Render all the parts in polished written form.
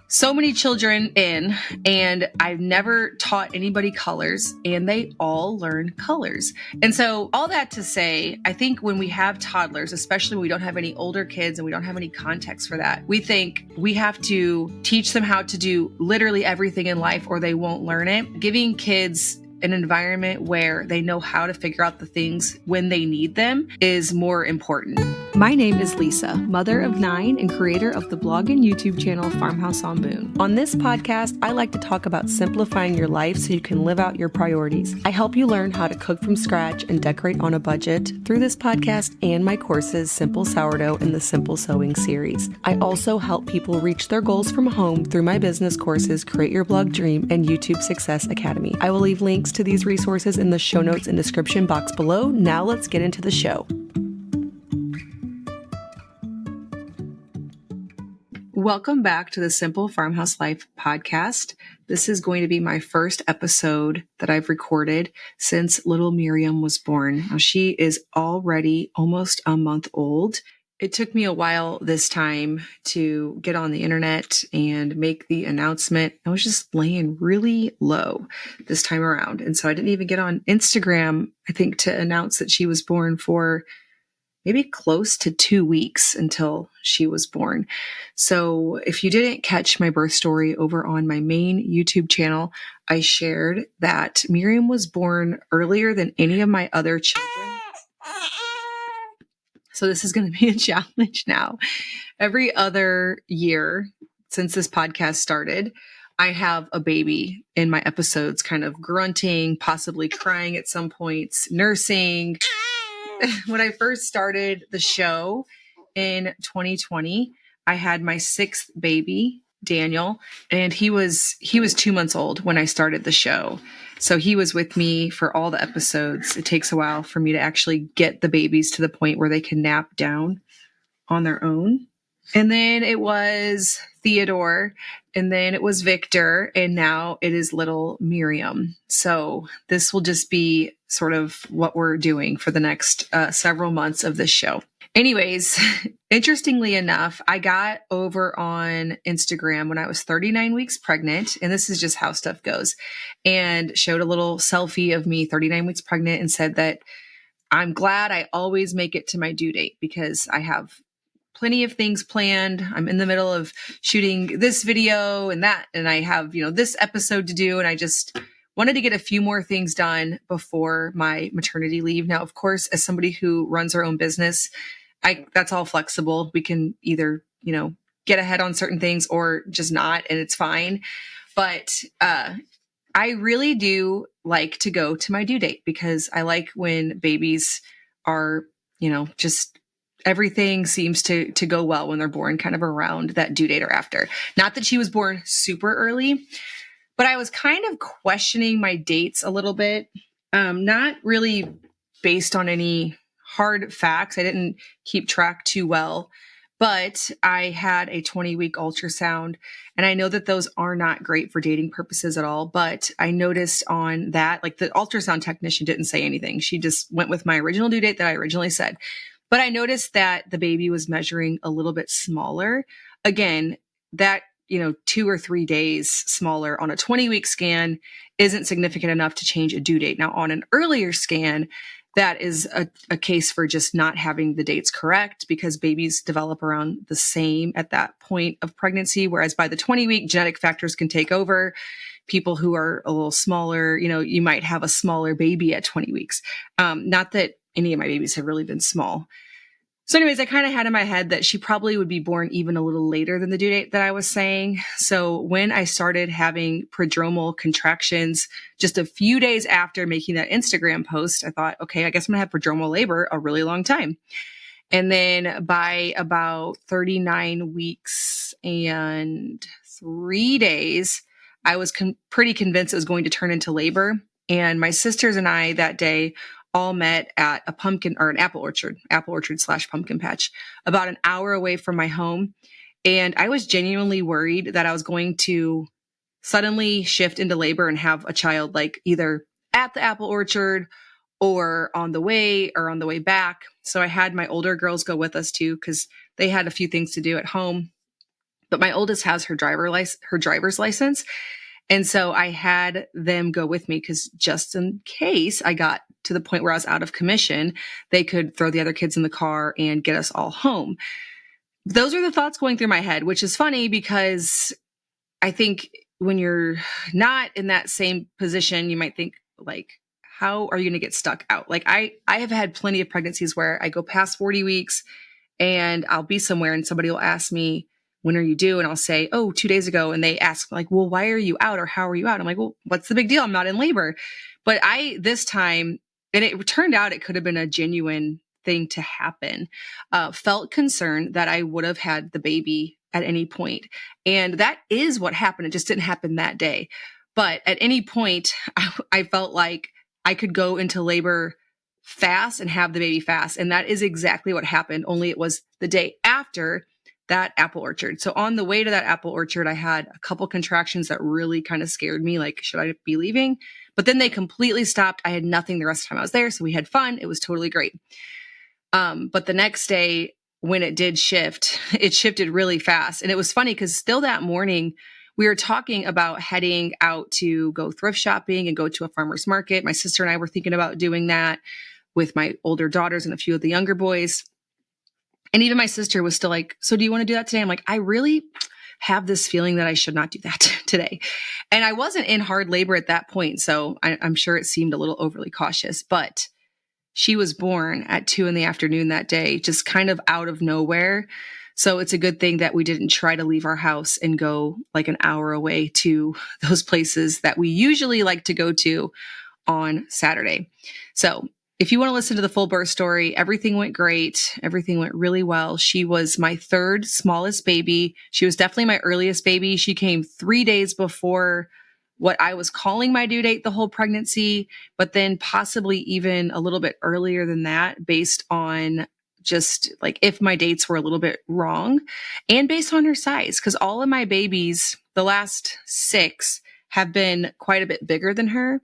So many children in, and I've never taught anybody colors, and they all learn colors. And so all that to say, I think when we have toddlers, especially when we don't have any older kids and we don't have any context for that, we think we have to teach them how to do literally everything in life or they won't learn it. Giving kids an environment where they know how to figure out the things when they need them is more important. My name is Lisa, mother of 9 and creator of the blog and YouTube channel Farmhouse on Boone. On this podcast, I like to talk about simplifying your life so you can live out your priorities. I help you learn how to cook from scratch and decorate on a budget through this podcast and my courses, Simple Sourdough and the Simple Sewing series. I also help people reach their goals from home through my business courses, Create Your Blog Dream and YouTube Success Academy. I will leave links to these resources in the show notes and description box below. Now let's get into the show. Welcome back to the Simple Farmhouse Life podcast. This is going to be my first episode that I've recorded since little Miriam was born. Now, she is already almost a month old. It took me a while this time to get on the internet and make the announcement. I was just laying really low this time around. And so I didn't even get on Instagram, I think, to announce that she was born for maybe close to 2 weeks until she was born. So if you didn't catch my birth story over on my main YouTube channel, I shared that Miriam was born earlier than any of my other children. So this is going to be a challenge now. Every other year since this podcast started, I have a baby in my episodes kind of grunting, possibly crying at some points, nursing. When I first started the show in 2020, I had my 6th baby, Daniel, and he was 2 months old when I started the show. So he was with me for all the episodes. It takes a while for me to actually get the babies to the point where they can nap down on their own. And then it was Theodore, and then it was Victor, and now it is little Miriam. So this will just be sort of what we're doing for the next several months of this show. Anyways, interestingly enough, I got over on Instagram when I was 39 weeks pregnant, and this is just how stuff goes, and showed a little selfie of me 39 weeks pregnant and said that I'm glad I always make it to my due date because I have plenty of things planned. I'm in the middle of shooting this video and that, and I have, this episode to do. And I just wanted to get a few more things done before my maternity leave. Now, of course, as somebody who runs her own business, that's all flexible. We can either, get ahead on certain things or just not, and it's fine. But, I really do like to go to my due date because I like when babies are, just everything seems to go well when they're born kind of around that due date or after. Not that she was born super early, but I was kind of questioning my dates a little bit. Not really based on any hard facts. I didn't keep track too well, but I had a 20-week ultrasound, and I know that those are not great for dating purposes at all. But I noticed on that, like the ultrasound technician didn't say anything. She just went with my original due date that I originally said. But I noticed that the baby was measuring a little bit smaller. Again, that, 2 or 3 days smaller on a 20-week scan isn't significant enough to change a due date. Now, on an earlier scan, that is a case for just not having the dates correct because babies develop around the same at that point of pregnancy. Whereas by the 20-week, genetic factors can take over. People who are a little smaller, you might have a smaller baby at 20 weeks. Not that any of my babies have really been small. So anyways, I kind of had in my head that she probably would be born even a little later than the due date that I was saying. So when I started having prodromal contractions just a few days after making that Instagram post, I thought, okay, I guess I'm going to have prodromal labor a really long time. And then by about 39 weeks and 3 days, I was pretty convinced it was going to turn into labor. And my sisters and I that day all met at a pumpkin or an apple orchard / pumpkin patch about an hour away from my home. And I was genuinely worried that I was going to suddenly shift into labor and have a child like either at the apple orchard or on the way back. So I had my older girls go with us too, because they had a few things to do at home. but my oldest has her driver's license. And so I had them go with me because just in case I got to the point where I was out of commission, they could throw the other kids in the car and get us all home. Those are the thoughts going through my head, which is funny because I think when you're not in that same position, you might think like, how are you going to get stuck out? Like I have had plenty of pregnancies where I go past 40 weeks and I'll be somewhere and somebody will ask me, when are you due? And I'll say, oh, 2 days ago. And they ask like, well, why are you out? Or how are you out? I'm like, well, what's the big deal? I'm not in labor. But this time, and it turned out it could have been a genuine thing to happen, felt concerned that I would have had the baby at any point. And that is what happened. It just didn't happen that day. But at any point, I felt like I could go into labor fast and have the baby fast. And that is exactly what happened. Only it was the day after that apple orchard. So on the way to that apple orchard, I had a couple contractions that really kind of scared me. Like, should I be leaving? But then they completely stopped. I had nothing the rest of the time I was there. So we had fun. It was totally great. But the next day when it did shift, it shifted really fast. And it was funny because still that morning we were talking about heading out to go thrift shopping and go to a farmer's market. My sister and I were thinking about doing that with my older daughters and a few of the younger boys. And even my sister was still like, so do you want to do that today? I'm like, I really have this feeling that I should not do that today. And I wasn't in hard labor at that point. So I'm sure it seemed a little overly cautious, but she was born at 2 p.m. that day, just kind of out of nowhere. So it's a good thing that we didn't try to leave our house and go like an hour away to those places that we usually like to go to on Saturday. So if you want to listen to the full birth story, everything went great. Everything went really well. She was my third smallest baby. She was definitely my earliest baby. She came 3 days before what I was calling my due date the whole pregnancy, but then possibly even a little bit earlier than that based on just like if my dates were a little bit wrong and based on her size. Because all of my babies, the last 6, have been quite a bit bigger than her.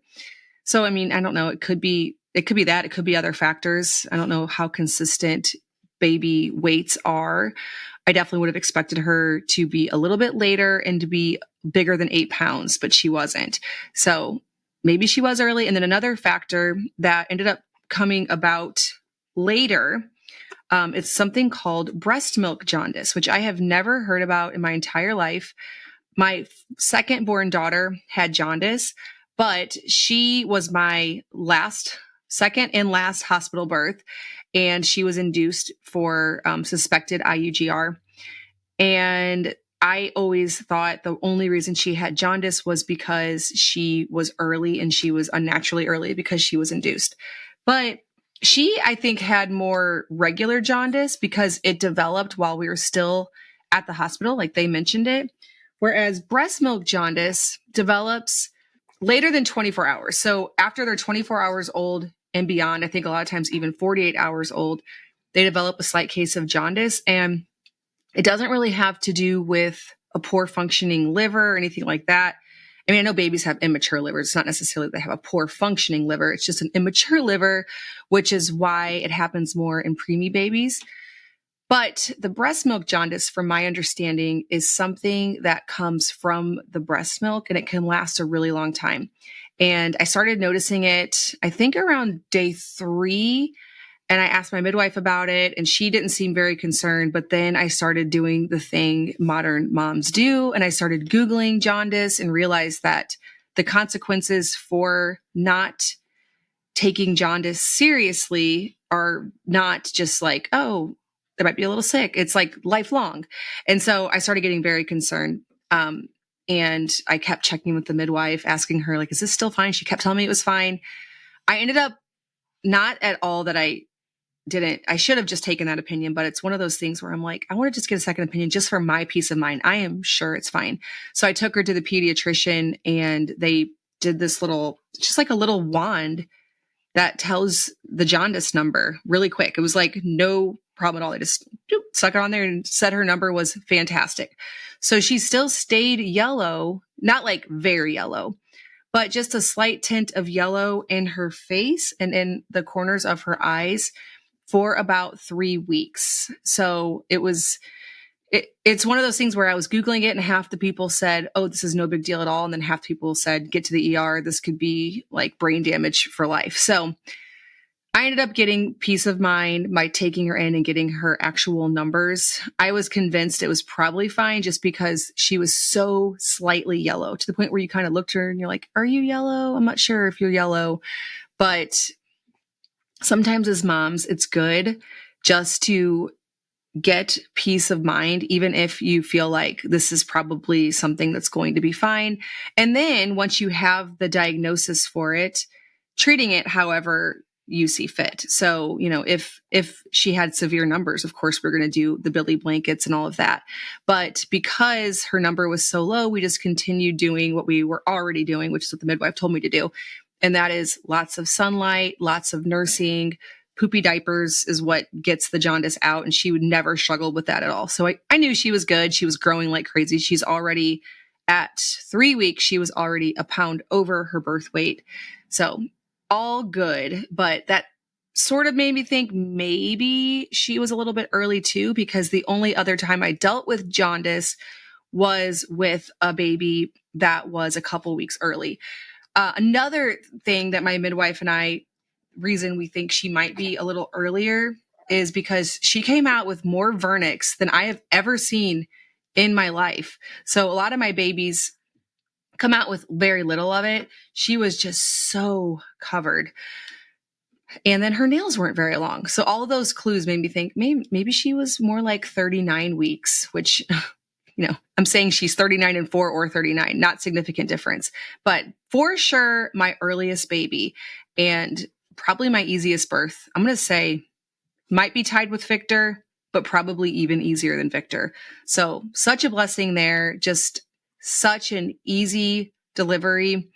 So, I mean, I don't know. It could be that. It could be other factors. I don't know how consistent baby weights are. I definitely would have expected her to be a little bit later and to be bigger than 8 pounds, but she wasn't. So maybe she was early. And then another factor that ended up coming about later, it's something called breast milk jaundice, which I have never heard about in my entire life. My second born daughter had jaundice, but she was my second and last hospital birth. And she was induced for suspected IUGR. And I always thought the only reason she had jaundice was because she was early and she was unnaturally early because she was induced. But she, I think, had more regular jaundice because it developed while we were still at the hospital, like they mentioned it. Whereas breast milk jaundice develops later than 24 hours. So after they're 24 hours old and beyond, I think a lot of times even 48 hours old, they develop a slight case of jaundice. And it doesn't really have to do with a poor functioning liver or anything like that. I mean, I know babies have immature livers. It's not necessarily they have a poor functioning liver. It's just an immature liver, which is why it happens more in preemie babies. But the breast milk jaundice, from my understanding, is something that comes from the breast milk and it can last a really long time. And I started noticing it, I think around day 3. And I asked my midwife about it and she didn't seem very concerned. But then I started doing the thing modern moms do. And I started Googling jaundice and realized that the consequences for not taking jaundice seriously are not just like, oh, they might be a little sick. It's like lifelong. And so I started getting very concerned. And I kept checking with the midwife, asking her, like, is this still fine? She kept telling me it was fine. I ended up not at all that I should have just taken that opinion, but it's one of those things where I'm like, I want to just get a second opinion just for my peace of mind. I am sure it's fine. So I took her to the pediatrician and they did this just like a little wand that tells the jaundice number really quick. It was like no problem at all. They just stuck it on there and said her number was fantastic. So she still stayed yellow, not like very yellow, but just a slight tint of yellow in her face and in the corners of her eyes for about 3 weeks. So it was it's one of those things where I was Googling it and half the people said, oh, this is no big deal at all. And then half the people said, get to the ER. This could be like brain damage for life. So I ended up getting peace of mind by taking her in and getting her actual numbers. I was convinced it was probably fine just because she was so slightly yellow to the point where you kind of looked at her and you're like, are you yellow? I'm not sure if you're yellow. But sometimes as moms, it's good just to get peace of mind, even if you feel like this is probably something that's going to be fine. And then once you have the diagnosis for it, treating it however you see fit. So, if she had severe numbers, of course, we're going to do the Billy blankets and all of that. But because her number was so low, we just continued doing what we were already doing, which is what the midwife told me to do. And that is lots of sunlight, lots of nursing. Poopy diapers is what gets the jaundice out, and she would never struggle with that at all. So I knew she was good. She was growing like crazy. She's already at 3 weeks. She was already a pound over her birth weight. So all good, but that sort of made me think maybe she was a little bit early too, because the only other time I dealt with jaundice was with a baby that was a couple weeks early. Another thing that my midwife and I reason we think she might be a little earlier is because she came out with more vernix than I have ever seen in my life. So a lot of my babies come out with very little of it. She was just so covered. And then her nails weren't very long. So all of those clues made me think maybe she was more like 39 weeks, which, I'm saying she's 39 and 4 or 39, not significant difference, but for sure my earliest baby and probably my easiest birth. I'm going to say might be tied with Victor, but probably even easier than Victor. So such a blessing there. Just such an easy delivery.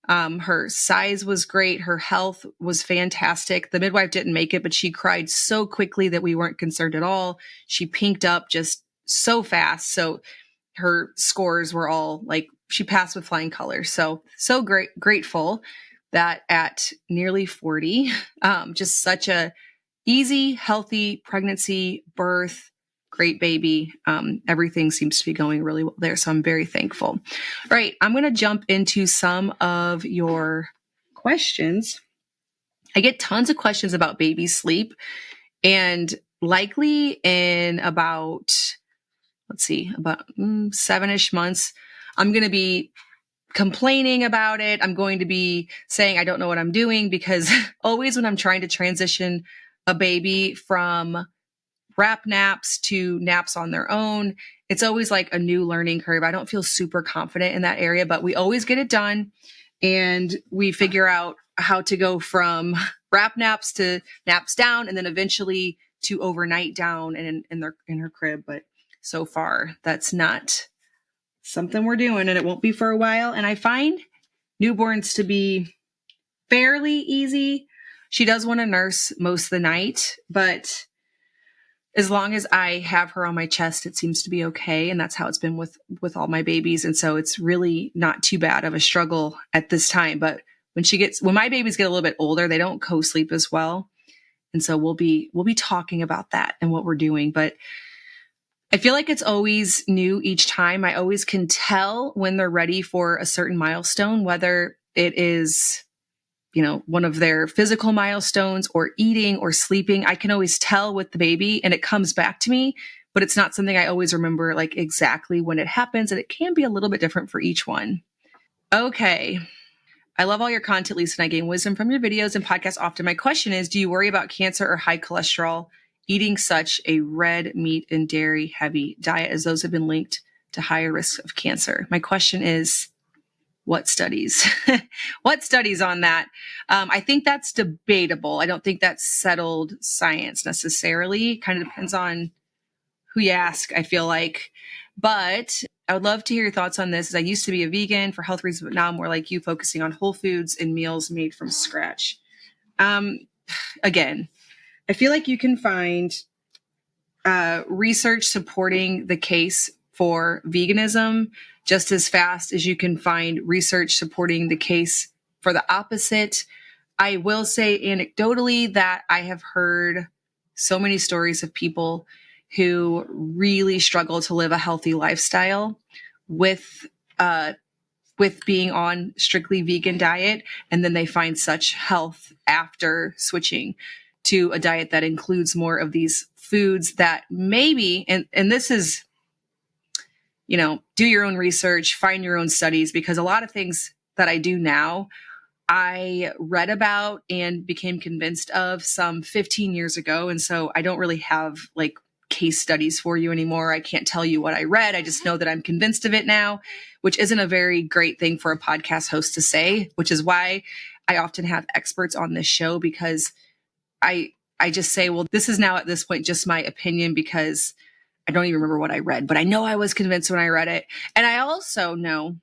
Her size was great. Her health was fantastic. The midwife didn't make it, but she cried so quickly that we weren't concerned at all. She pinked up just so fast. So her scores were all like, she passed with flying colors. So grateful that at nearly 40, just such a easy, healthy pregnancy, birth, great baby. Everything seems to be going really well there. So I'm very thankful. All right. I'm going to jump into some of your questions. I get tons of questions about baby sleep, and likely in about 7-ish months, I'm going to be complaining about it. I'm going to be saying I don't know what I'm doing, because always when I'm trying to transition a baby from wrap naps to naps on their own, it's always like a new learning curve. I don't feel super confident in that area, but we always get it done, and we figure out how to go from wrap naps to naps down, and then eventually to overnight down and in her crib. But so far, that's not something we're doing, and it won't be for a while. And I find newborns to be fairly easy. She does want to nurse most of the night, but as long as I have her on my chest, it seems to be okay. And that's how it's been with all my babies. And so it's really not too bad of a struggle at this time. But when my babies get a little bit older, they don't co-sleep as well. And so we'll be talking about that and what we're doing. But I feel like it's always new each time. I always can tell when they're ready for a certain milestone, whether it is, one of their physical milestones or eating or sleeping. I can always tell with the baby, and it comes back to me, but it's not something I always remember like exactly when it happens. And it can be a little bit different for each one. Okay. I love all your content, Lisa, and I gain wisdom from your videos and podcasts often. My question is, do you worry about cancer or high cholesterol eating such a red meat and dairy heavy diet, as those have been linked to higher risks of cancer? My question is, what studies? What studies on that? I think that's debatable. I don't think that's settled science necessarily. Kind of depends on who you ask, I feel like. But I would love to hear your thoughts on this, as I used to be a vegan for health reasons, but now I'm more like you, focusing on whole foods and meals made from scratch. Again, I feel like you can find research supporting the case for veganism just as fast as you can find research supporting the case for the opposite. I will say anecdotally that I have heard so many stories of people who really struggle to live a healthy lifestyle with being on strictly vegan diet, and then they find such health after switching to a diet that includes more of these foods that maybe, and this is, do your own research, find your own studies, because a lot of things that I do now, I read about and became convinced of some 15 years ago. And so I don't really have like case studies for you anymore. I can't tell you what I read. I just know that I'm convinced of it now, which isn't a very great thing for a podcast host to say, which is why I often have experts on this show, because I just say, well, this is now at this point just my opinion, because I don't even remember what I read, but I know I was convinced when I read it. And I also know,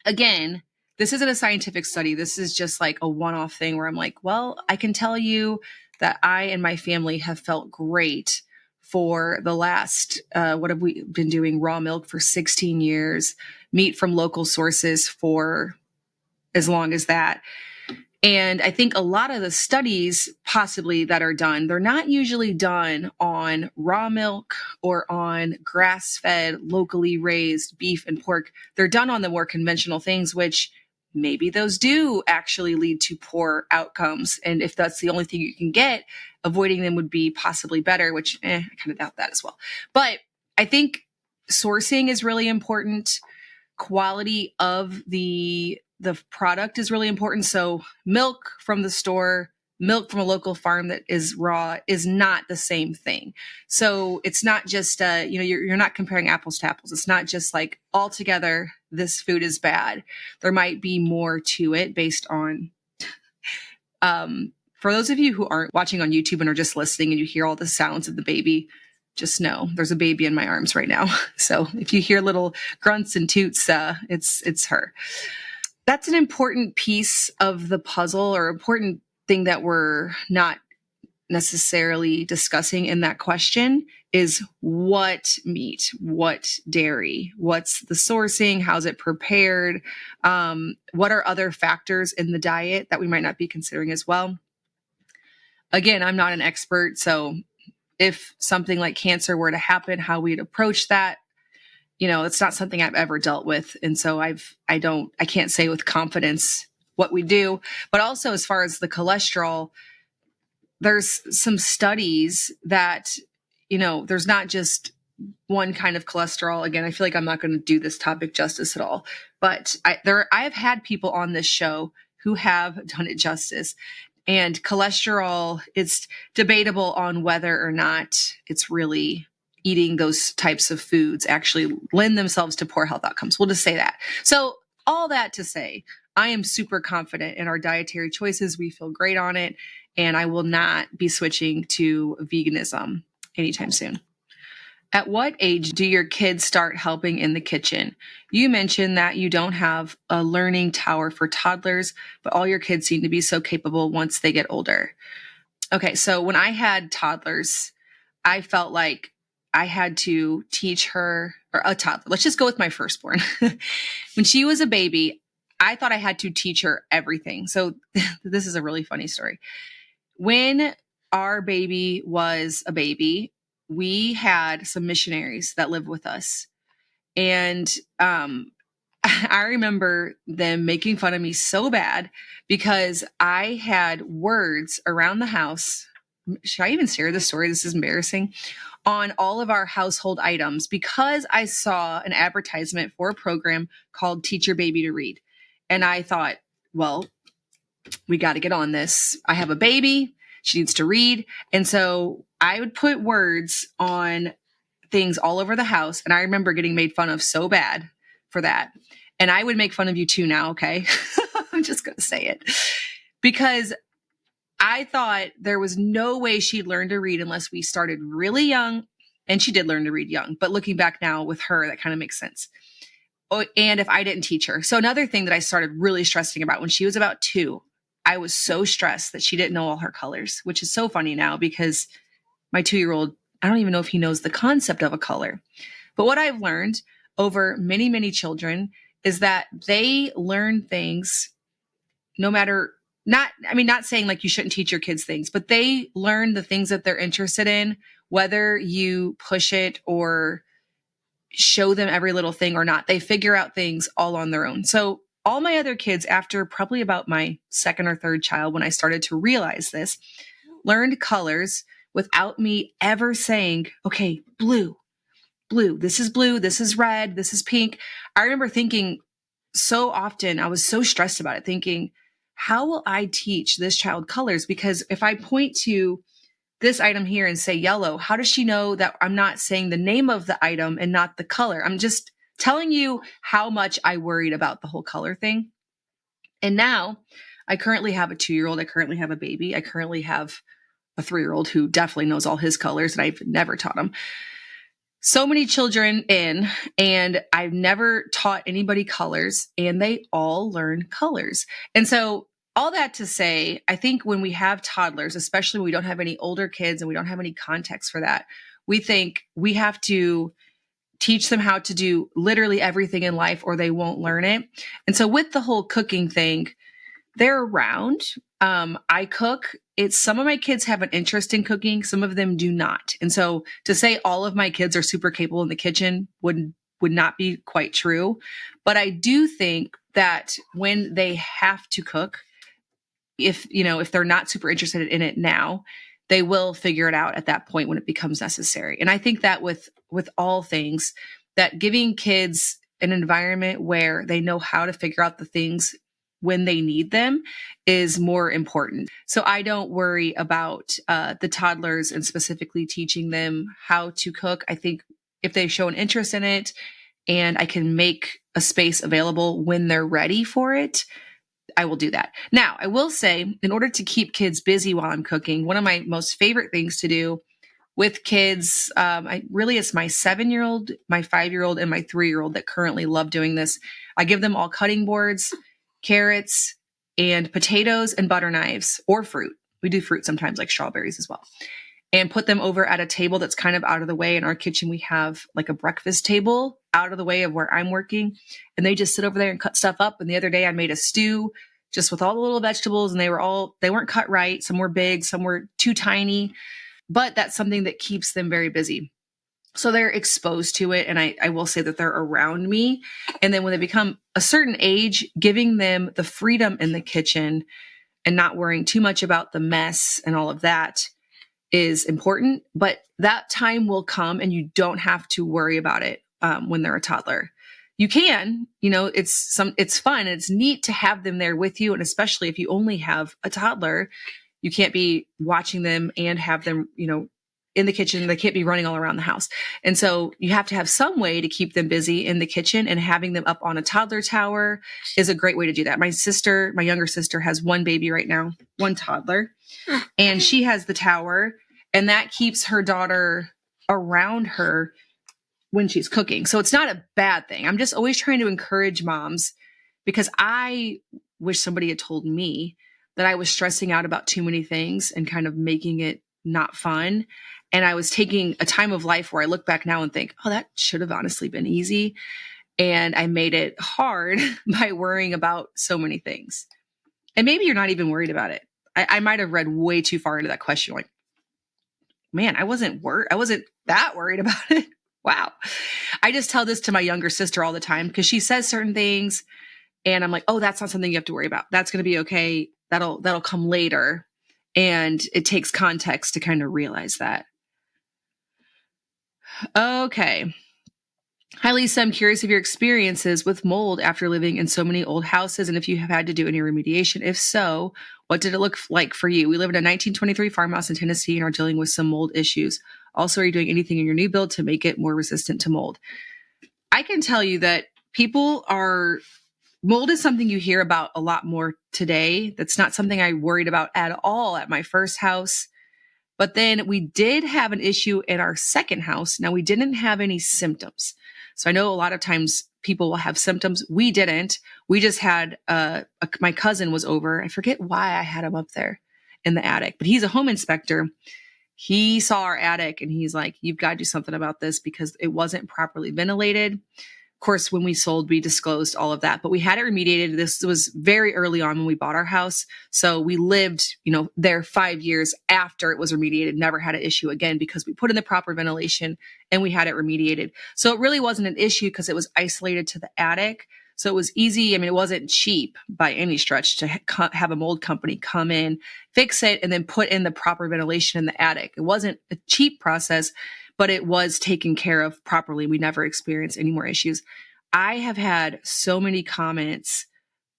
again, this isn't a scientific study. This is just like a one-off thing where I'm like, well, I can tell you that I and my family have felt great for the last, what have we been doing? Raw milk for 16 years, meat from local sources for as long as that. And I think a lot of the studies possibly that are done, they're not usually done on raw milk or on grass-fed, locally raised beef and pork. They're done on the more conventional things, which maybe those do actually lead to poor outcomes. And if that's the only thing you can get, avoiding them would be possibly better, which I kind of doubt that as well. But I think sourcing is really important. Quality of the product is really important. So milk from the store, milk from a local farm that is raw is not the same thing. So it's not just, you're not comparing apples to apples. It's not just like altogether this food is bad. There might be more to it based on, for those of you who aren't watching on YouTube and are just listening and you hear all the sounds of the baby, just know there's a baby in my arms right now. So if you hear little grunts and toots, it's her. That's an important piece of the puzzle, or important thing that we're not necessarily discussing in that question, is what meat, what dairy, what's the sourcing, how's it prepared, what are other factors in the diet that we might not be considering as well. Again, I'm not an expert, so if something like cancer were to happen, how we'd approach that, it's not something I've ever dealt with. And so I can't say with confidence what we do. But also, as far as the cholesterol, there's some studies that, there's not just one kind of cholesterol. Again, I feel like I'm not going to do this topic justice at all, but I have had people on this show who have done it justice. And cholesterol, it's debatable on whether or not it's really eating those types of foods actually lend themselves to poor health outcomes. We'll just say that. So all that to say, I am super confident in our dietary choices. We feel great on it. And I will not be switching to veganism anytime soon. At what age do your kids start helping in the kitchen? You mentioned that you don't have a learning tower for toddlers, but all your kids seem to be so capable once they get older. Okay, so when I had toddlers, I felt like I had to teach her, or a toddler. Let's just go with my firstborn. When she was a baby, I thought I had to teach her everything. So this is a really funny story. When our baby was a baby, we had some missionaries that lived with us. And I remember them making fun of me so bad because I had words around the house. Should I even share this story? This is embarrassing. On all of our household items, because I saw an advertisement for a program called Teach Your Baby to Read. And I thought, well, we got to get on this. I have a baby. She needs to read. And so I would put words on things all over the house. And I remember getting made fun of so bad for that. And I would make fun of you too now, okay? I'm just going to say it. Because I thought there was no way she'd learn to read unless we started really young. And she did learn to read young. But looking back now with her, that kind of makes sense. Oh, and if I didn't teach her. So another thing that I started really stressing about when she was about 2, I was so stressed that she didn't know all her colors, which is so funny now because my 2-year-old, I don't even know if he knows the concept of a color. But what I've learned over many, many children is that they learn things no matter, not saying like you shouldn't teach your kids things, but they learn the things that they're interested in whether you push it or show them every little thing or not, they figure out things all on their own. So all my other kids, after probably about my second or third child, when I started to realize this, learned colors without me ever saying, okay, blue, this is red, this is pink. I remember thinking so often, I was so stressed about it, thinking, how will I teach this child colors? Because if I point to this item here and say yellow, how does she know that I'm not saying the name of the item and not the color? I'm just telling you how much I worried about the whole color thing. And now I currently have a 2-year-old. I currently have a baby. I currently have a 3-year-old who definitely knows all his colors, and I've never taught him. So many children in, and I've never taught anybody colors, and they all learn colors. And so all that to say, I think when we have toddlers, especially when we don't have any older kids and we don't have any context for that, we think we have to teach them how to do literally everything in life or they won't learn it. And so with the whole cooking thing, they're around. I cook. Some of my kids have an interest in cooking. Some of them do not. And so to say all of my kids are super capable in the kitchen would not be quite true. But I do think that when they have to cook, if they're not super interested in it now, they will figure it out at that point when it becomes necessary. And I think that with all things, that giving kids an environment where they know how to figure out the things when they need them is more important. So I don't worry about the toddlers and specifically teaching them how to cook. I think if they show an interest in it and I can make a space available when they're ready for it, I will do that. Now, I will say, in order to keep kids busy while I'm cooking, one of my most favorite things to do with kids, it's my 7-year-old, my 5-year-old, and my 3-year-old that currently love doing this. I give them all cutting boards, carrots, and potatoes and butter knives or fruit. We do fruit sometimes, like strawberries as well. And put them over at a table that's kind of out of the way. In our kitchen, we have like a breakfast table out of the way of where I'm working. And they just sit over there and cut stuff up. And the other day I made a stew just with all the little vegetables, and they weren't cut right. Some were big, some were too tiny, but that's something that keeps them very busy. So they're exposed to it. And I will say that they're around me. And then when they become a certain age, giving them the freedom in the kitchen and not worrying too much about the mess and all of that is important. But that time will come and you don't have to worry about it when they're a toddler. You can, it's fun and it's neat to have them there with you. And especially if you only have a toddler, you can't be watching them and have them, in the kitchen. They can't be running all around the house. And so you have to have some way to keep them busy in the kitchen, and having them up on a toddler tower is a great way to do that. My younger sister has one baby right now, one toddler, and she has the tower, and that keeps her daughter around her when she's cooking. So it's not a bad thing. I'm just always trying to encourage moms, because I wish somebody had told me that I was stressing out about too many things and kind of making it not fun. And I was taking a time of life where I look back now and think, oh, that should have honestly been easy. And I made it hard by worrying about so many things. And maybe you're not even worried about it. I might have read way too far into that question. Like, man, I wasn't that worried about it. Wow. I just tell this to my younger sister all the time because she says certain things and I'm like, oh, that's not something you have to worry about. That's going to be okay. That'll come later. And it takes context to kind of realize that. Okay. Hi, Lisa. I'm curious of your experiences with mold after living in so many old houses and if you have had to do any remediation. If so, what did it look like for you? We live in a 1923 farmhouse in Tennessee and are dealing with some mold issues. Also, are you doing anything in your new build to make it more resistant to mold? I can tell you that mold is something you hear about a lot more today. That's not something I worried about at all at my first house. But then we did have an issue in our second house. Now, we didn't have any symptoms. So I know a lot of times people will have symptoms. We didn't. We just had, my cousin was over. I forget why I had him up there in the attic, but he's a home inspector. He saw our attic and he's like, you've got to do something about this because it wasn't properly ventilated. Of course, when we sold, we disclosed all of that, but we had it remediated. This was very early on when we bought our house. So we lived, there 5 years after it was remediated, never had an issue again because we put in the proper ventilation and we had it remediated. So it really wasn't an issue because it was isolated to the attic. So it was easy. I mean, it wasn't cheap by any stretch to have a mold company come in, fix it, and then put in the proper ventilation in the attic. It wasn't a cheap process, but it was taken care of properly. We never experienced any more issues. I have had so many comments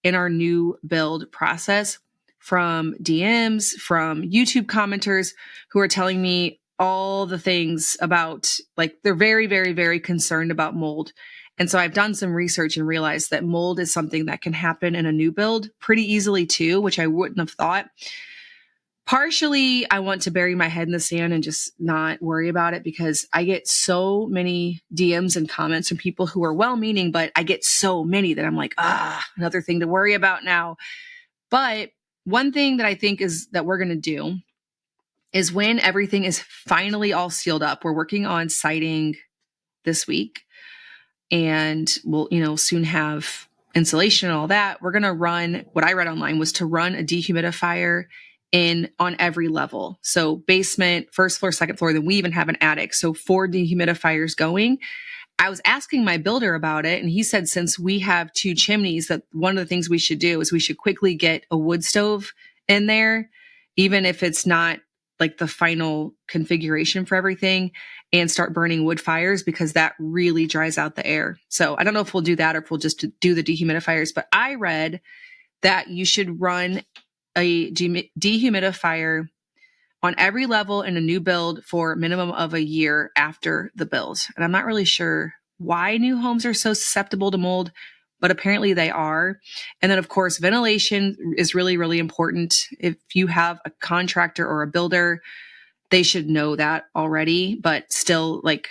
in our new build process from DMs, from YouTube commenters who are telling me all the things about, like, they're very, very, very concerned about mold. And so I've done some research and realized that mold is something that can happen in a new build pretty easily too, which I wouldn't have thought. Partially, I want to bury my head in the sand and just not worry about it because I get so many DMs and comments from people who are well-meaning, but I get so many that I'm like, another thing to worry about now. But one thing that I think is that we're going to do is when everything is finally all sealed up, we're working on siding this week and we'll, soon have insulation and all that. We're going to run, what I read online was to run a dehumidifier on every level. So basement, first floor, second floor, then we even have an attic. So 4 dehumidifiers going. I was asking my builder about it, and he said, since we have 2 chimneys, that one of the things we should do is we should quickly get a wood stove in there, even if it's not like the final configuration for everything, and start burning wood fires because that really dries out the air. So I don't know if we'll do that or if we'll just do the dehumidifiers, but I read that you should run a dehumidifier on every level in a new build for a minimum of a year after the build. And I'm not really sure why new homes are so susceptible to mold, but apparently they are. And then, of course, ventilation is really, really important. If you have a contractor or a builder, they should know that already. But still, like,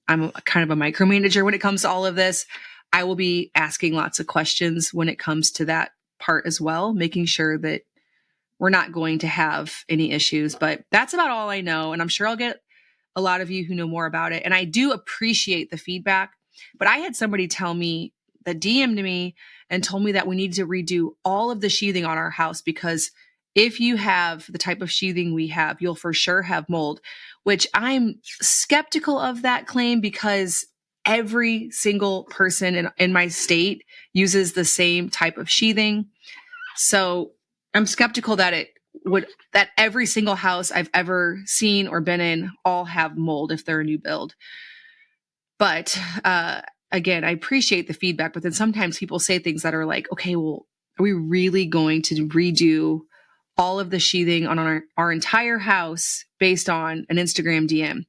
I'm kind of a micromanager when it comes to all of this. I will be asking lots of questions when it comes to that part as well, making sure that we're not going to have any issues. But that's about all I know. And I'm sure I'll get a lot of you who know more about it. And I do appreciate the feedback. But I had somebody tell me, that DM'd me and told me that we need to redo all of the sheathing on our house because if you have the type of sheathing we have, you'll for sure have mold, which I'm skeptical of that claim because every single person in my state uses the same type of sheathing. So I'm skeptical that that every single house I've ever seen or been in all have mold if they're a new build. But, again, I appreciate the feedback, but then sometimes people say things that are like, okay, well, are we really going to redo all of the sheathing on our entire house based on an Instagram DM?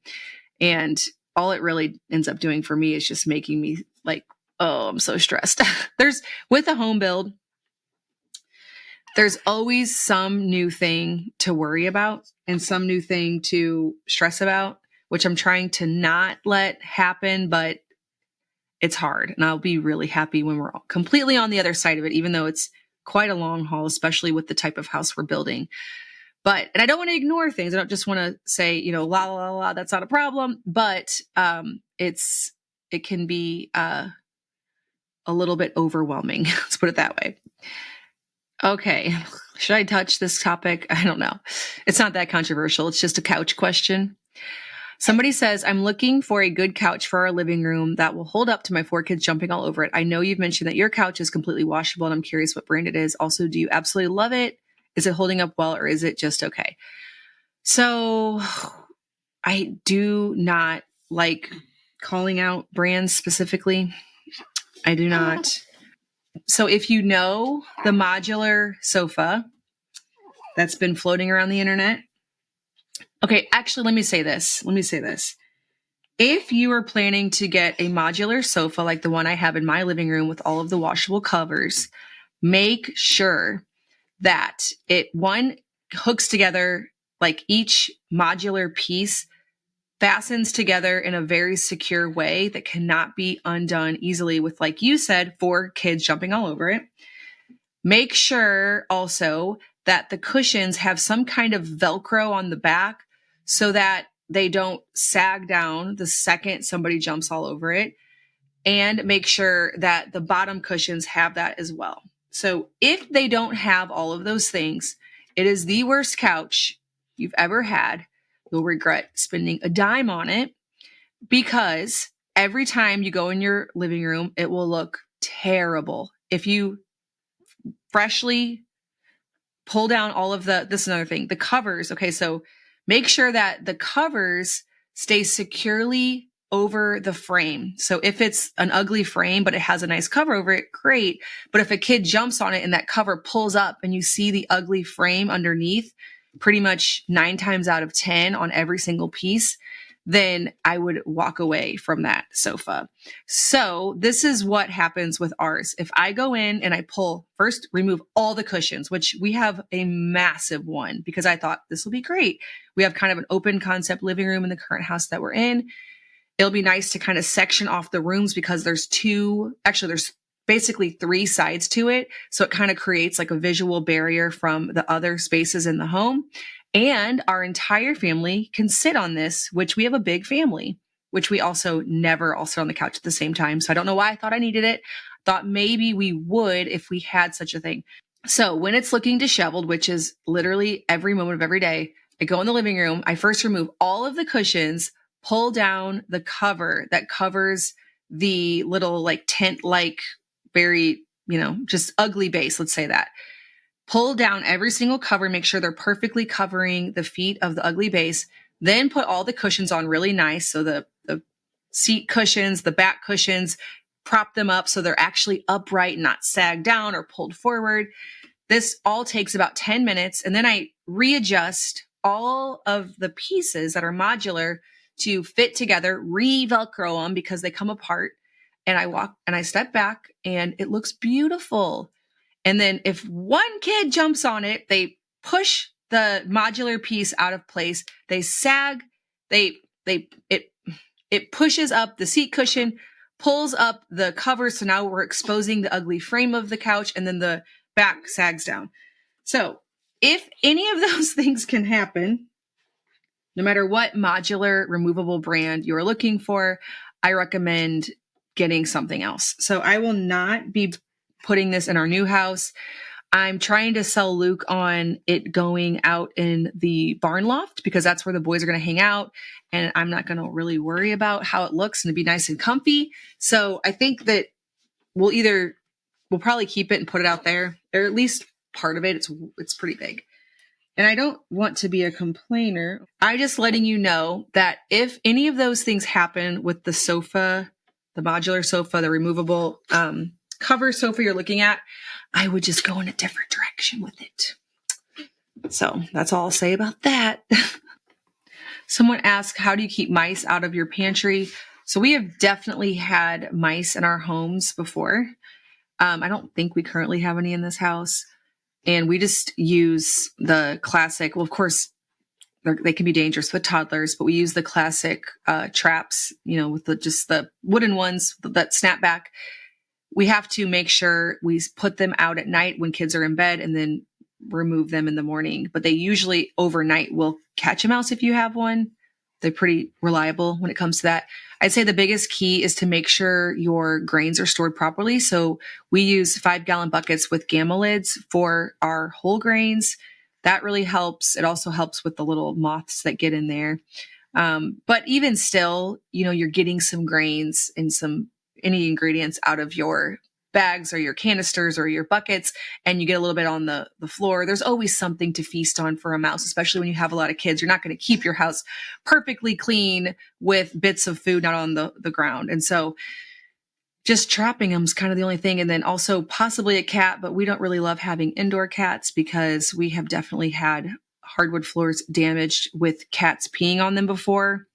And all it really ends up doing for me is just making me like, oh, I'm so stressed. With a home build, there's always some new thing to worry about and some new thing to stress about, which I'm trying to not let happen, but it's hard. And I'll be really happy when we're completely on the other side of it, even though it's quite a long haul, especially with the type of house we're building. And I don't want to ignore things. I don't just want to say, la, la, la, la, that's not a problem. But it can be a little bit overwhelming. Let's put it that way. Okay. Should I touch this topic? I don't know. It's not that controversial. It's just a couch question. Somebody says, I'm looking for a good couch for our living room that will hold up to my 4 kids jumping all over it. I know you've mentioned that your couch is completely washable, and I'm curious what brand it is. Also, do you absolutely love it? Is it holding up well, or is it just okay? So I do not like calling out brands specifically. I do not. So if you know the modular sofa that's been floating around the internet. Okay, actually, let me say this. If you are planning to get a modular sofa like the one I have in my living room with all of the washable covers, make sure that it, one, hooks together, like each modular piece fastens together in a very secure way that cannot be undone easily with, like you said, 4 kids jumping all over it. Make sure also that the cushions have some kind of Velcro on the back so that they don't sag down the second somebody jumps all over it. and make sure that the bottom cushions have that as well. So if they don't have all of those things, it is the worst couch you've ever had. You'll regret spending a dime on it, because every time you go in your living room, it will look terrible. If you freshly pull down all of this is another thing, the covers. Okay, so make sure that the covers stay securely over the frame. So if it's an ugly frame, but it has a nice cover over it, great. But if a kid jumps on it and that cover pulls up and you see the ugly frame underneath, pretty much 9 times out of 10 on every single piece, then I would walk away from that sofa. So this is what happens with ours. If I go in and I remove all the cushions, which we have a massive one because I thought this will be great. We have kind of an open concept living room in the current house that we're in. It'll be nice to kind of section off the rooms because there's basically 3 sides to it. So it kind of creates like a visual barrier from the other spaces in the home. And our entire family can sit on this, which we have a big family, which we also never all sit on the couch at the same time. So I don't know why I thought I needed it. Thought maybe we would if we had such a thing. So when it's looking disheveled, which is literally every moment of every day, I go in the living room. I first remove all of the cushions, pull down the cover that covers the little like tent-like, very, just ugly base. Let's say that. Pull down every single cover, make sure they're perfectly covering the feet of the ugly base. Then put all the cushions on really nice. So the seat cushions, the back cushions, prop them up so they're actually upright, not sagged down or pulled forward. This all takes about 10 minutes. And then I readjust all of the pieces that are modular to fit together, re-Velcro them because they come apart. And I step back and it looks beautiful. And then if one kid jumps on it, they push the modular piece out of place. They sag, it pushes up the seat cushion, pulls up the cover. So now we're exposing the ugly frame of the couch, and then the back sags down. So if any of those things can happen, no matter what modular removable brand you're looking for, I recommend getting something else. So I will not be putting this in our new house. I'm trying to sell Luke on it going out in the barn loft because that's where the boys are going to hang out. And I'm not going to really worry about how it looks and it'd be nice and comfy. So I think that we'll probably keep it and put it out there, or at least part of it. It's pretty big. And I don't want to be a complainer. I'm just letting you know that if any of those things happen with the sofa, the modular sofa, the removable cover sofa you're looking at, I would just go in a different direction with it. So that's all I'll say about that. Someone asked, how do you keep mice out of your pantry? So we have definitely had mice in our homes before. I don't think we currently have any in this house. And we just use the classic, well, of course, they can be dangerous with toddlers, but we use the classic traps, with just the wooden ones that snap back. We have to make sure we put them out at night when kids are in bed and then remove them in the morning. But they usually overnight will catch a mouse if you have one. They're pretty reliable when it comes to that. I'd say the biggest key is to make sure your grains are stored properly. So we use 5-gallon buckets with gamma lids for our whole grains. That really helps. It also helps with the little moths that get in there. But even still, you're getting some grains and any ingredients out of your bags or your canisters or your buckets, and you get a little bit on the floor. There's always something to feast on for a mouse, especially when you have a lot of kids. You're not going to keep your house perfectly clean with bits of food not on the ground. And so just trapping them is kind of the only thing. And then also possibly a cat, but we don't really love having indoor cats because we have definitely had hardwood floors damaged with cats peeing on them before.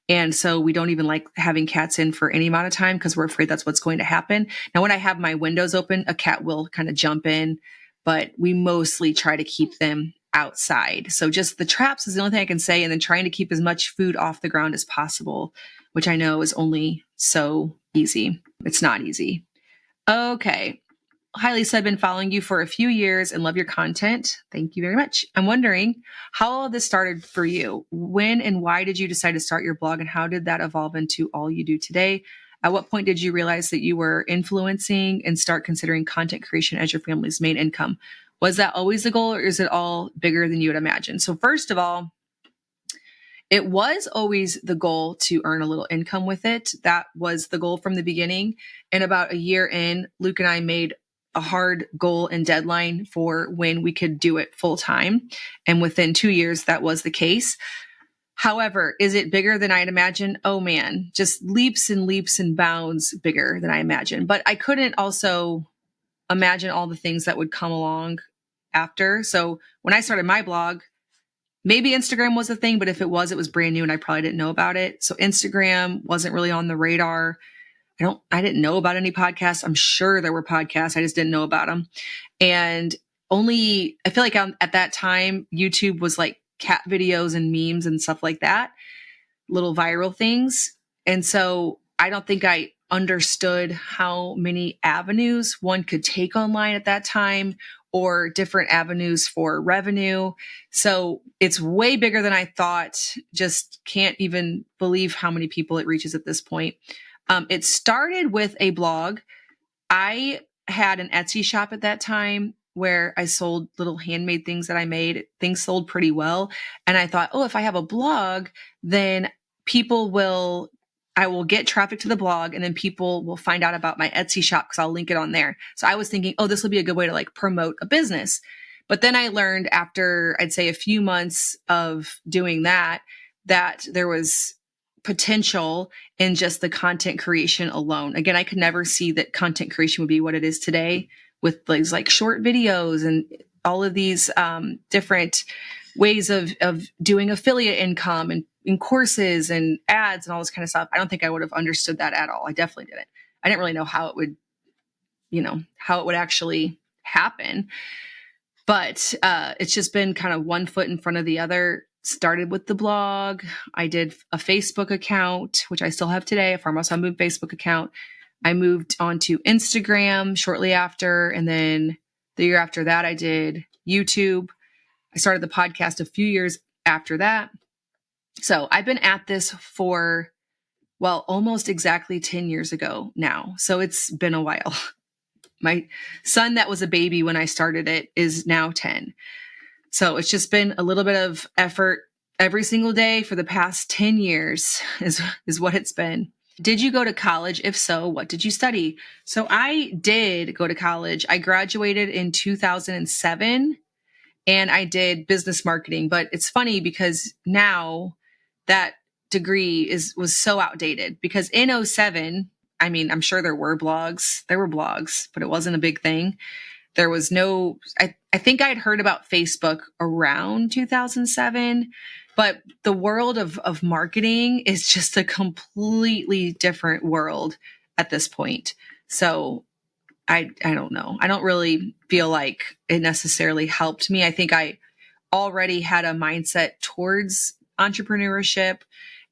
And so we don't even like having cats in for any amount of time because we're afraid that's what's going to happen. Now, when I have my windows open, a cat will kind of jump in, but we mostly try to keep them outside. So just the traps is the only thing I can say. And then trying to keep as much food off the ground as possible, which I know is only so easy. It's not easy. Okay. Hi, Lisa. I've been following you for a few years and love your content. Thank you very much. I'm wondering how all of this started for you. When and why did you decide to start your blog, and how did that evolve into all you do today? At what point did you realize that you were influencing and start considering content creation as your family's main income? Was that always the goal, or is it all bigger than you would imagine? So first of all, it was always the goal to earn a little income with it. That was the goal from the beginning. And about a year in, Luke and I made a hard goal and deadline for when we could do it full time. And within 2 years, that was the case. However, is it bigger than I'd imagine? Oh man, just leaps and bounds bigger than I imagined. But I couldn't also imagine all the things that would come along after. So when I started my blog, maybe Instagram was a thing, but if it was brand new and I probably didn't know about it. So Instagram wasn't really on the radar. I didn't know about any podcasts. I'm sure there were podcasts. I just didn't know about them. And I feel like at that time, YouTube was like cat videos and memes and stuff like that, little viral things. And so I don't think I understood how many avenues one could take online at that time, or different avenues for revenue. So it's way bigger than I thought. Just can't even believe how many people it reaches at this point. It started with a blog. I had an Etsy shop at that time where I sold little handmade things that I made. Things sold pretty well. And I thought, if I have a blog, then I will get traffic to the blog, and then people will find out about my Etsy shop because I'll link it on there. So I was thinking, this will be a good way to like promote a business. But then I learned after, I'd say, a few months of doing that there was potential in just the content creation alone. Again, I could never see that content creation would be what it is today with these like short videos and all of these different ways of doing affiliate income and in courses and ads and all this kind of stuff. I don't think I would have understood that at all. I definitely didn't. I didn't really know how it would actually happen. But it's just been kind of one foot in front of the other. Started with the blog. I did a Facebook account, which I still have today, a Farmhouse on Boom Facebook account. I moved on to Instagram shortly after. And then the year after that, I did YouTube. I started the podcast a few years after that. So I've been at this for, almost exactly 10 years ago now. So it's been a while. My son that was a baby when I started it is now 10. So it's just been a little bit of effort every single day for the past 10 years is what it's been. Did you go to college? If so, what did you study? So I did go to college. I graduated in 2007 and I did business marketing. But it's funny because now that degree was so outdated, because in 2007, I mean, I'm sure there were blogs, but it wasn't a big thing. There was I think I'd heard about Facebook around 2007, but the world of marketing is just a completely different world at this point. So I don't know. I don't really feel like it necessarily helped me. I think I already had a mindset towards entrepreneurship,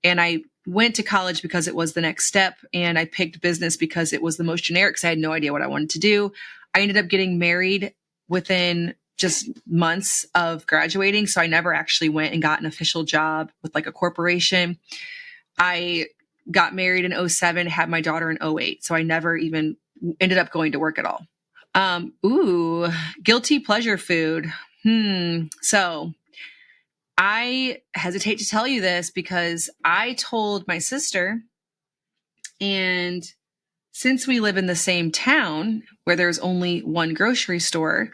and I went to college because it was the next step, and I picked business because it was the most generic because I had no idea what I wanted to do. I ended up getting married within just months of graduating. So I never actually went and got an official job with like a corporation. I got married in 2007, had my daughter in 2008. So I never even ended up going to work at all. Guilty pleasure food. So I hesitate to tell you this because I told my sister, and since we live in the same town where there's only one grocery store,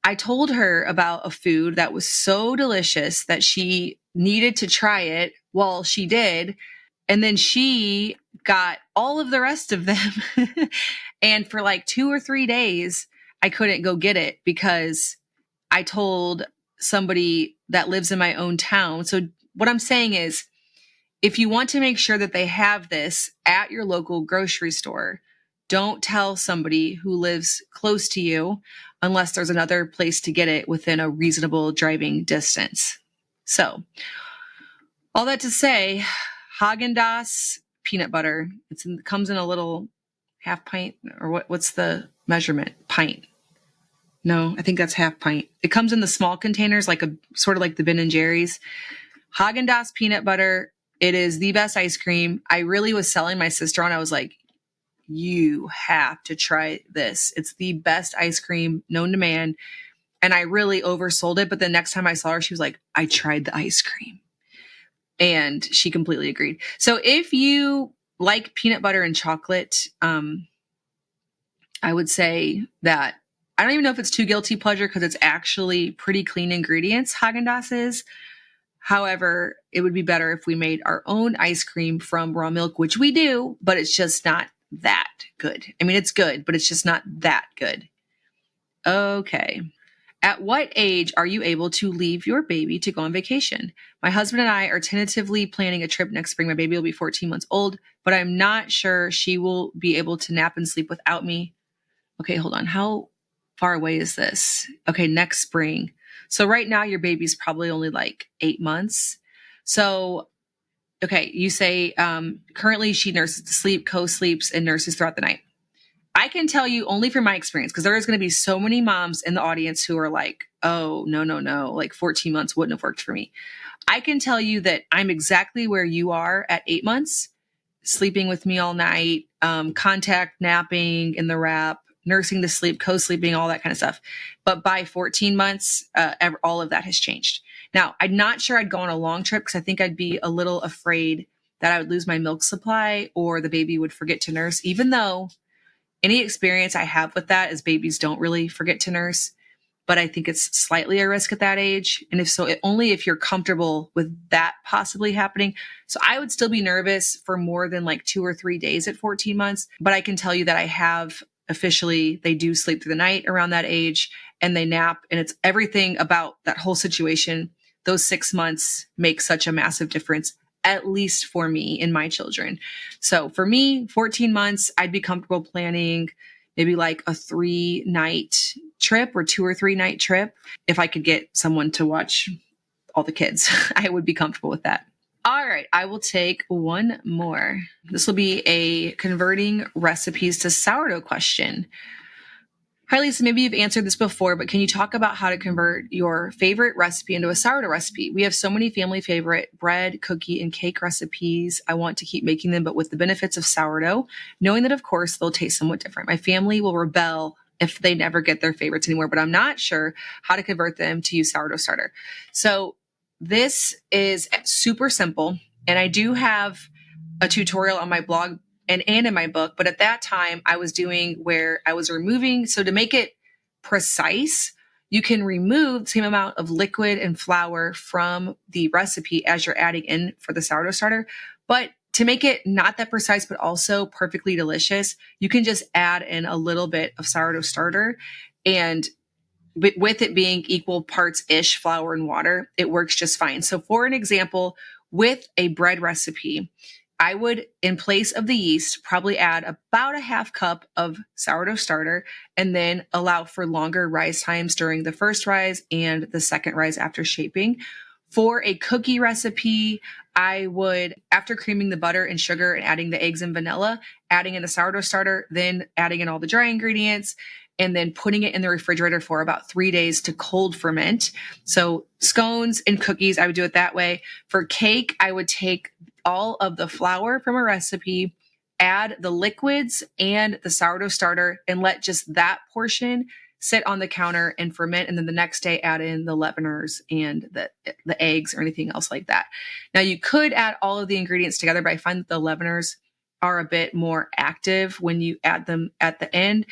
I told her about a food that was so delicious that she needed to try it. Well, she did. And then she got all of the rest of them. And for like 2 or 3 days, I couldn't go get it because I told somebody that lives in my own town. So what I'm saying is, if you want to make sure that they have this at your local grocery store, don't tell somebody who lives close to you unless there's another place to get it within a reasonable driving distance. So all that to say, Haagen-Dazs peanut butter. It comes in a little half pint, or what's the measurement? Pint. No, I think that's half pint. It comes in the small containers, like sort of like the Ben and Jerry's. Haagen-Dazs peanut butter It is the best ice cream. I really was selling my sister on. I was like, you have to try this. It's the best ice cream known to man. And I really oversold it. But the next time I saw her, she was like, I tried the ice cream. And she completely agreed. So if you like peanut butter and chocolate, I would say that I don't even know if it's too guilty pleasure because it's actually pretty clean ingredients, Haagen-Dazs is. However, it would be better if we made our own ice cream from raw milk, which we do, but it's just not that good. I mean, it's good, but it's just not that good. Okay. At what age are you able to leave your baby to go on vacation? My husband and I are tentatively planning a trip next spring. My baby will be 14 months old, but I'm not sure she will be able to nap and sleep without me. Okay, hold on. How far away is this? Okay, next spring. So right now your baby's probably only like 8 months. So, okay, you say currently she nurses to sleep, co-sleeps, and nurses throughout the night. I can tell you only from my experience, because there is going to be so many moms in the audience who are like, oh, no, like 14 months wouldn't have worked for me. I can tell you that I'm exactly where you are at 8 months, sleeping with me all night, contact napping in the wrap, nursing to sleep, co-sleeping, all that kind of stuff. But by 14 months, all of that has changed. Now, I'm not sure I'd go on a long trip because I think I'd be a little afraid that I would lose my milk supply or the baby would forget to nurse, even though any experience I have with that is babies don't really forget to nurse. But I think it's slightly a risk at that age. And if so, only if you're comfortable with that possibly happening. So I would still be nervous for more than like 2 or 3 days at 14 months. But I can tell you that I have officially, they do sleep through the night around that age and they nap. And it's everything about that whole situation. Those 6 months make such a massive difference, at least for me and my children. So for me, 14 months, I'd be comfortable planning maybe like a 3-night trip or 2 or 3-night trip. If I could get someone to watch all the kids, I would be comfortable with that. All right, I will take one more. This will be a converting recipes to sourdough question. Hi, Lisa, maybe you've answered this before, but can you talk about how to convert your favorite recipe into a sourdough recipe? We have so many family favorite bread, cookie, and cake recipes. I want to keep making them, but with the benefits of sourdough, knowing that, of course, they'll taste somewhat different. My family will rebel if they never get their favorites anymore, but I'm not sure how to convert them to use sourdough starter. So this is super simple, and I do have a tutorial on my blog and in my book. But at that time I was doing where I was removing. So to make it precise, you can remove the same amount of liquid and flour from the recipe as you're adding in for the sourdough starter. But to make it not that precise, but also perfectly delicious, you can just add in a little bit of sourdough starter. And with it being equal parts-ish flour and water, it works just fine. So for an example, with a bread recipe, I would, in place of the yeast, probably add about a half cup of sourdough starter and then allow for longer rise times during the first rise and the second rise after shaping. For a cookie recipe, I would, after creaming the butter and sugar and adding the eggs and vanilla, adding in the sourdough starter, then adding in all the dry ingredients, and then putting it in the refrigerator for about 3 days to cold ferment. So scones and cookies, I would do it that way. For cake, I would take all of the flour from a recipe, add the liquids and the sourdough starter, and let just that portion sit on the counter and ferment. And then the next day, add in the leaveners and the eggs or anything else like that. Now, you could add all of the ingredients together, but I find that the leaveners are a bit more active when you add them at the end.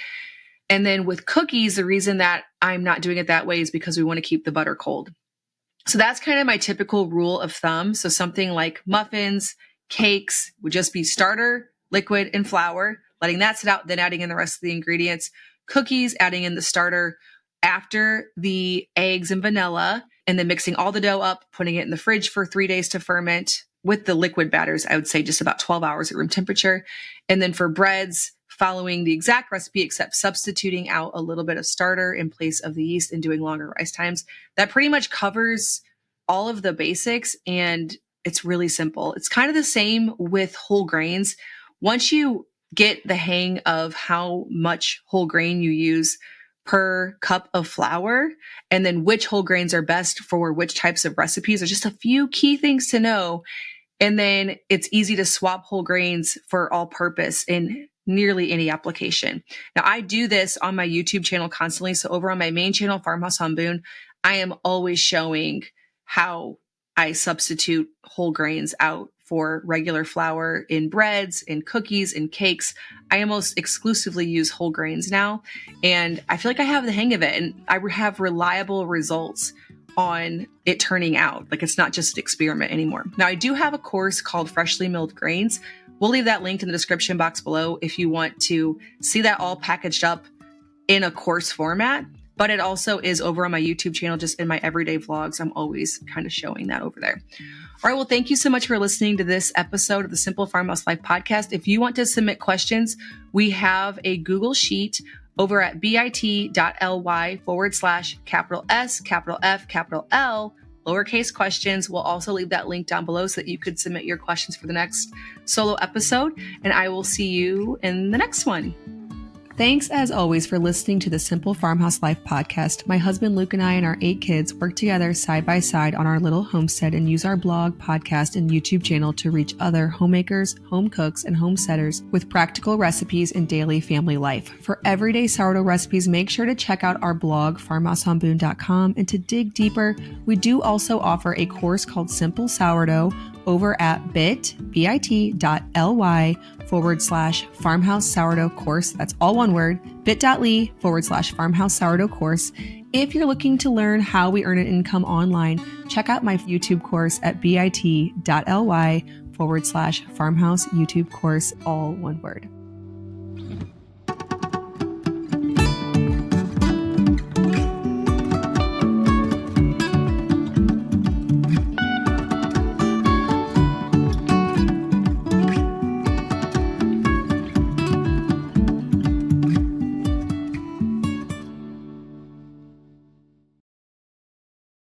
And then with cookies, the reason that I'm not doing it that way is because we want to keep the butter cold. So that's kind of my typical rule of thumb. So something like muffins, cakes would just be starter, liquid, and flour, letting that sit out, then adding in the rest of the ingredients. Cookies, adding in the starter after the eggs and vanilla, and then mixing all the dough up, putting it in the fridge for 3 days to ferment. With the liquid batters, I would say just about 12 hours at room temperature. And then for breads, following the exact recipe, except substituting out a little bit of starter in place of the yeast and doing longer rise times. That pretty much covers all of the basics, and it's really simple. It's kind of the same with whole grains. Once you get the hang of how much whole grain you use per cup of flour, and then which whole grains are best for which types of recipes, there's just a few key things to know. And then it's easy to swap whole grains for all purpose in nearly any application. Now, I do this on my YouTube channel constantly. So over on my main channel, Farmhouse on Boone, I am always showing how I substitute whole grains out for regular flour in breads, in cookies, in cakes. I almost exclusively use whole grains now. And I feel like I have the hang of it, and I have reliable results on it turning out. Like, it's not just an experiment anymore. Now, I do have a course called Freshly Milled Grains. We'll leave that link in the description box below if you want to see that all packaged up in a course format. But it also is over on my YouTube channel, just in my everyday vlogs. I'm always kind of showing that over there. All right. Well, thank you so much for listening to this episode of the Simple Farmhouse Life podcast. If you want to submit questions, we have a Google Sheet over at bit.ly/S, lowercase questions. We'll also leave that link down below so that you could submit your questions for the next solo episode. And I will see you in the next one. Thanks, as always, for listening to the Simple Farmhouse Life podcast. My husband Luke and I and our 8 kids work together side by side on our little homestead and use our blog, podcast, and YouTube channel to reach other homemakers, home cooks, and homesteaders with practical recipes in daily family life. For everyday sourdough recipes, make sure to check out our blog, farmhouseonboone.com. And to dig deeper, we do also offer a course called Simple Sourdough over at bit.ly/farmhouse sourdough course. That's all one word, bit.ly/farmhouse sourdough course. If you're looking to learn how we earn an income online, check out my YouTube course at bit.ly/farmhouse YouTube course, all one word.